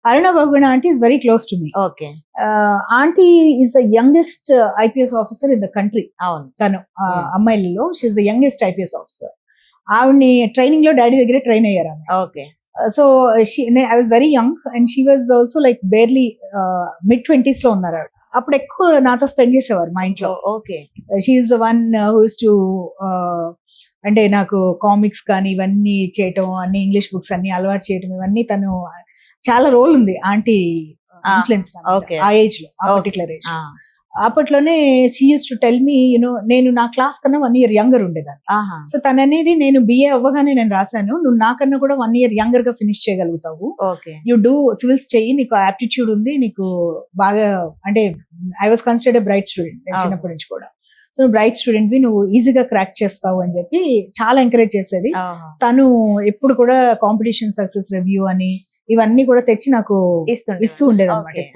Aruna Bahuguna aunty is very close to me. Okay. Aunty is the youngest IPS officer in the country. అవును. తను Hmm. అమ్మాయిలలో she is the youngest IPS officer. ఆవిడ్ని training లో daddy దగ్గర train అయ్యారు ఆమె. Okay. So I was very young and she was also like barely mid-20s లో ఉన్నారు ఆవిడ. అప్పుడు ఎక్కువ నాతో స్పెండ్ చేసేవారు మా ఇంట్లో. Okay. She's the one who's to అంటే నాకు కామిక్స్ కానీ ఇవన్నీ చేయటం, అన్ని ఇంగ్లీష్ బుక్స్ అన్ని అలవాటు చేయటం, ఇవన్నీ తను చాలా రోల్ ఉంది ఆంటీ ఇన్ఫ్లుయెన్స్ okay. ఆ ఏజ్ లో, ఆ Okay. Particular age. అప్పట్లోనే she use to tell me నేను నా క్లాస్ కన్నా 1 year యంగర్ ఉండేదాన్ని. ఆహా. సో తను అనేది నేను బిఏ అవ్వగానే నేను రాశాను, నువ్వు నాకన్నా కూడా 1 year యంగర్ గా ఫినిష్ చేయగలుగుతావు, ఓకే. యూ డూ సివిల్స్ చెయ్యి, నీకు ఆప్టిట్యూడ్ ఉంది, నీకు బాగా అంటే I was considered bright student నేను Okay. చిన్నప్పటి నుంచి కూడా. సో నువ్వు బ్రైట్ స్టూడెంట్ వి, నువ్వు ఈజీగా క్రాక్ చేస్తావు అని చెప్పి చాలా ఎంకరేజ్ చేసేది. ఆహా. తను ఎప్పుడు కూడా కాంపిటీషన్ సక్సెస్ రివ్యూ అని ఇవన్నీ కూడా తెచ్చి నాకు ఇస్తుండే. ఇస్తూ ఉండేది అనమాట. Okay.